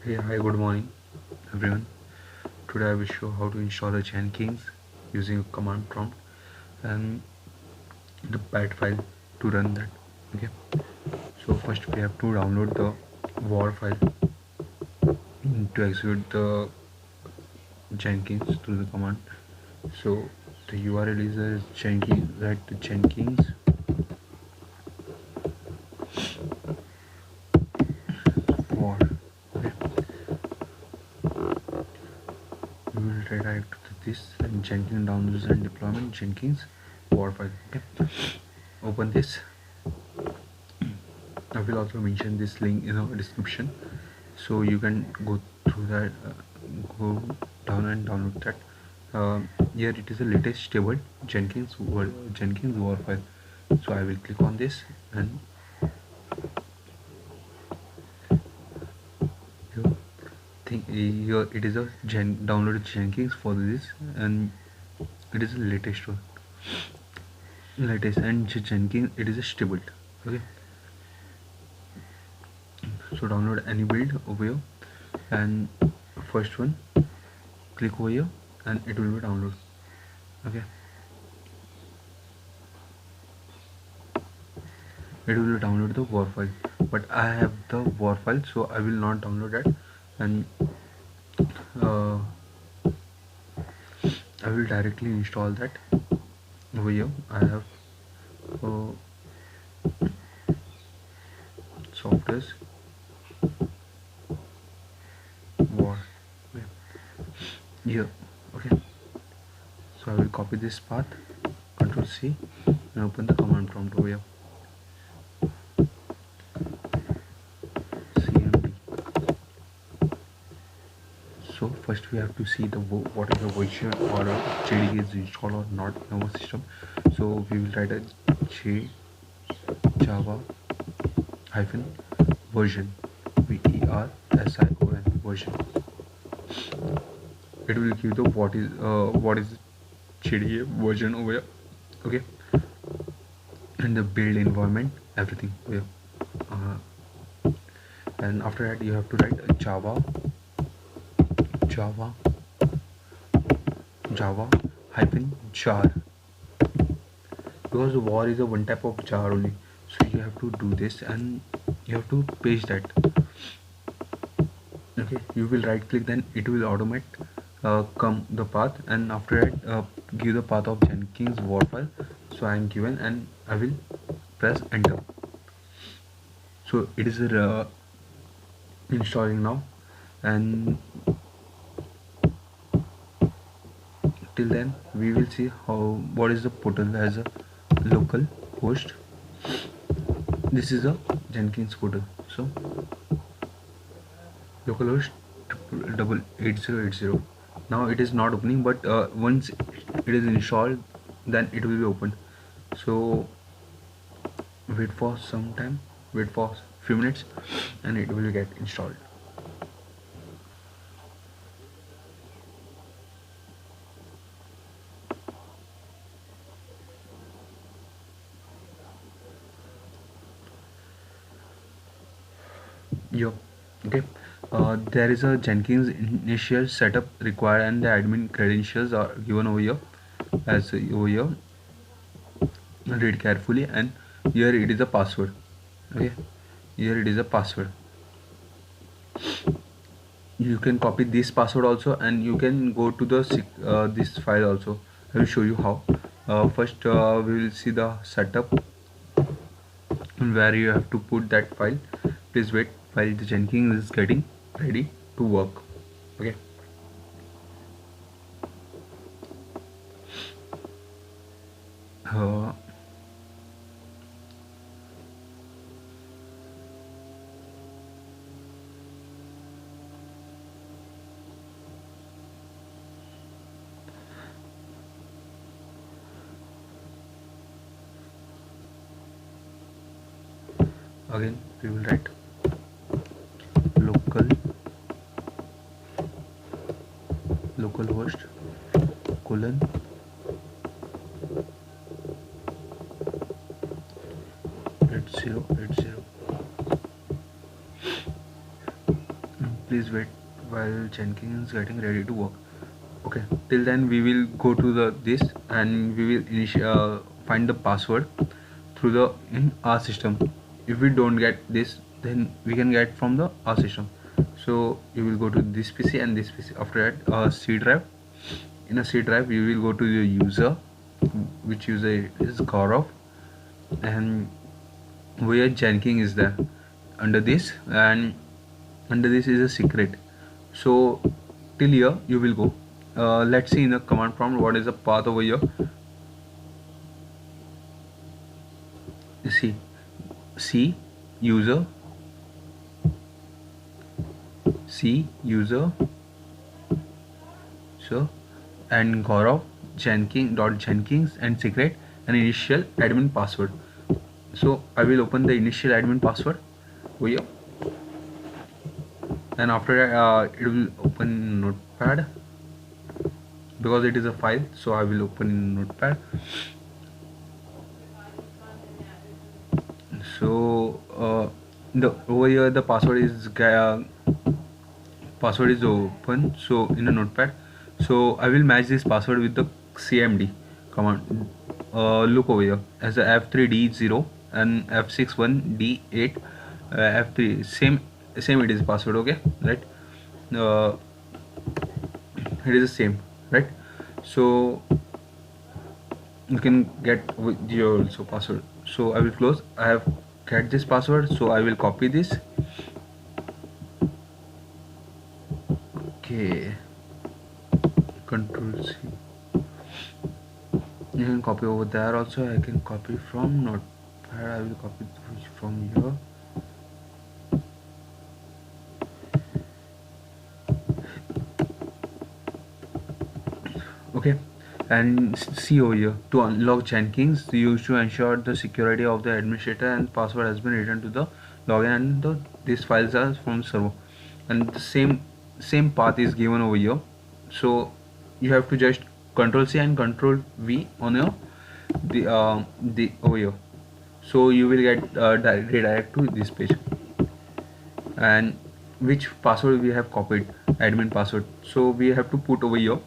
Hey, hi, good morning, everyone. Today I will show how to install a Jenkins using a command prompt and the bat file to run that. Okay, so first we have to download the war file to execute the Jenkins through the command. So the URL is a Jenkins, right? The Jenkins war. Okay, we will redirect to this and Jenkins downloads and deployment Jenkins war file. Okay, open this. I will also mention this link in the description, so you can go through that, go down and download that. Here it is the latest stable Jenkins war file. So I will click on this and here, here it is a downloaded Jenkins for this, and it is the latest one, latest and Jenkins it is a stable. Okay, so download any build over here and first one click over here and it will be download. Okay, it will download the war file, but I have the war file, so I will not download that, and uh, I will directly install that over here. I have uh, softwares war here. Okay, so I will copy this path, Control C, and open the command prompt over here. CMD. So first we have to see the what is the version or JDK is installed or not in our system. So we will write a Java hyphen version, VERSION version. It will give the what is JDK version over here. Okay, and the build environment, everything over here. And after that you have to write a Java Java hyphen jar, because war is a one type of jar only, so you have to do this and you have to paste that. Okay, you will right click, then it will automate come the path, and after that give the path of Jenkins war file. So I am given and I will press enter. So it is installing now, and till then we will see how what is the portal as a local host. This is a Jenkins portal, so localhost 8080. Now it is not opening, but once it is installed then it will be opened. So wait for some time, wait for few minutes, and it will get installed. Yo, okay. There is a Jenkins initial setup required, and the admin credentials are given over here as over here. Read carefully, and here it is a password. Okay, here it is a password. You can copy this password also, and you can go to the this file also. I will show you how. First we will see the setup where you have to put that file. Please wait while the Jenkins is getting ready to work. Okay, uh, again we will write local localhost colon 8080 please wait while Jenkins is getting ready to work. Okay, till then we will go to the this and we will find the password through the in our system. If we don't get this, then we can get from the our system. So you will go to this PC and this PC. After that, C drive. In a C drive, you will go to your user, which user is Gaurav, and where Jenkins is there. Under this, and under this is a secret. So till here you will go. Let's see in the command prompt what is the path over here. See, C user, C user, so and Gaurav Jenkins and secret and initial admin password. So I will open the initial admin password over here, and after that it will open Notepad because it is a file. So I will open in Notepad. So the over here the password is open. So in a Notepad, so I will match this password with the CMD command. Look over here as a F3D0 and F61D8, F3 same it is password. Okay, right? uh, it is the same, right? So you can get with your also password. So I will close. I have get this password, so I will copy this. Okay, control C. You can copy over there also. I can copy from Notepad. I will copy from here. Okay, and see over here, to unlock Jenkins, you should ensure the security of the administrator and password has been written to the login, and these files are from server, and the same path is given over here. So you have to just Control C and Control V on your the over here. So you will get redirect to this page, and which password we have copied, admin password. So we have to put over here.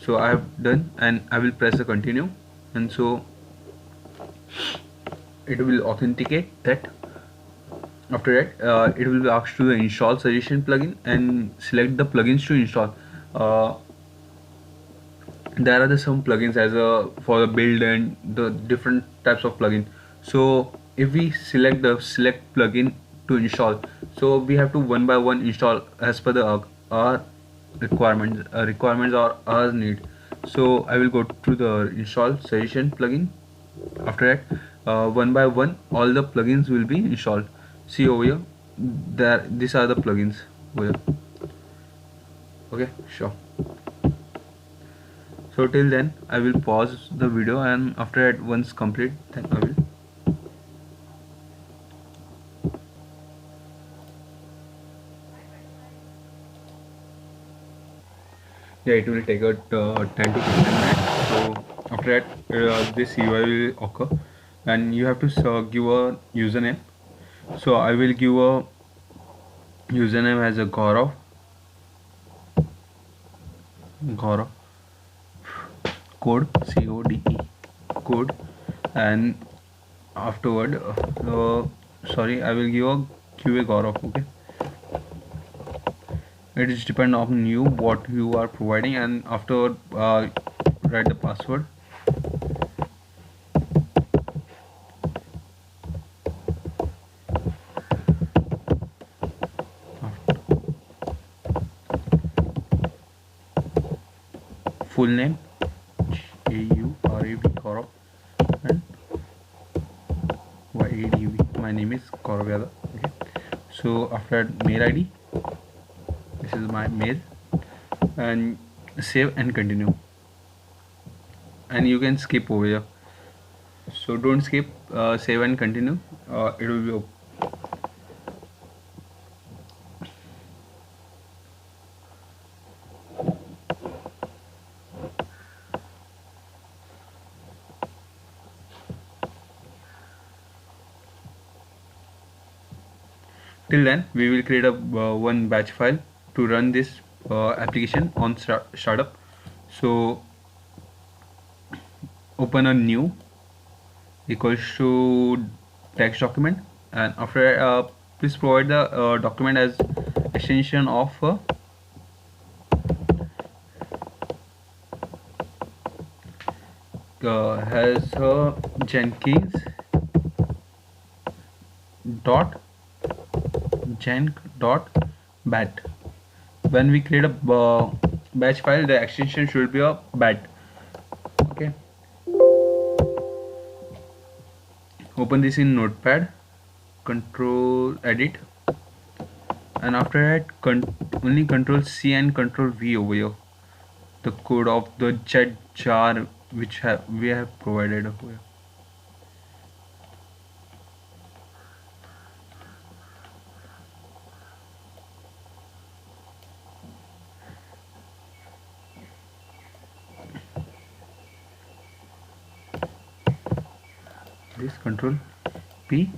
So I have done, and I will press the continue, and so it will authenticate that. After that, it will be asked to the install suggestion plugin and select the plugins to install. uh, there are some plugins as a for the build and the different types of plugin. So if we select the select plugin to install, so we have to one by one install as per the our requirements or our need. So I will go to the install suggestion plugin. After that, one by one all the plugins will be installed. See over here, there these are the plugins over here. Okay, sure. So till then I will pause the video, and after that once complete, then I will. Yeah, it will take a 10 to 15 minutes. So after that, this UI will occur, and you have to give a username. So I will give a username as a Gaurav code, CODE code, and afterward sorry, I will give a QA Gaurav. Okay, it is depend on you what you are providing, and afterward write the password. Full name AURAV Gaurav, and YADV. My name is Gaurav Yadav. Okay, so after that, mail ID, this is my mail, and save and continue, and you can skip over here. So don't skip, save and continue. It will be till then we will create a one batch file to run this application on startup. So open a new equals to text document, and after please provide the document as extension of has Jenkins dot jenk dot bat. When we create a batch file, the extension should be a bat. Okay, open this in Notepad, control edit, and after that only control C and control V over here, the code of the jet jar which we have provided over here. This control P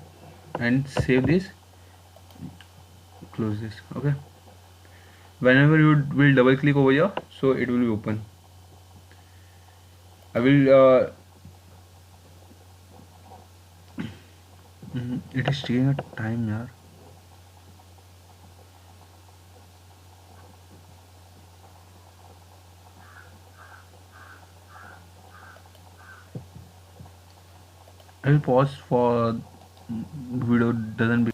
and save this, close this. Okay, whenever you will double click over here, so it will be open. I will it is taking a time, yaar. I will pause for video doesn't be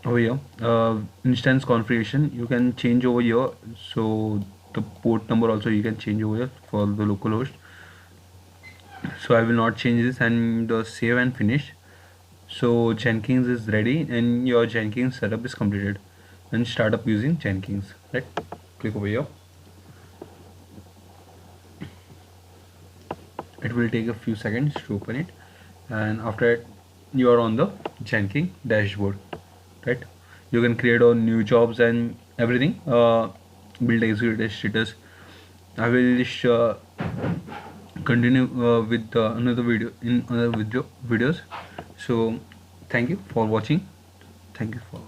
over here. Instance configuration you can change over here, so the port number also you can change over here for the localhost. So I will not change this, and save and finish. So Jenkins is ready and your Jenkins setup is completed. And start up using Jenkins. Right, click over here. It will take a few seconds to open it, and after it you are on the Jenkins dashboard. Right, you can create on new jobs and everything, build executive status. I will continue with another video in other videos. So thank you for watching. Thank you for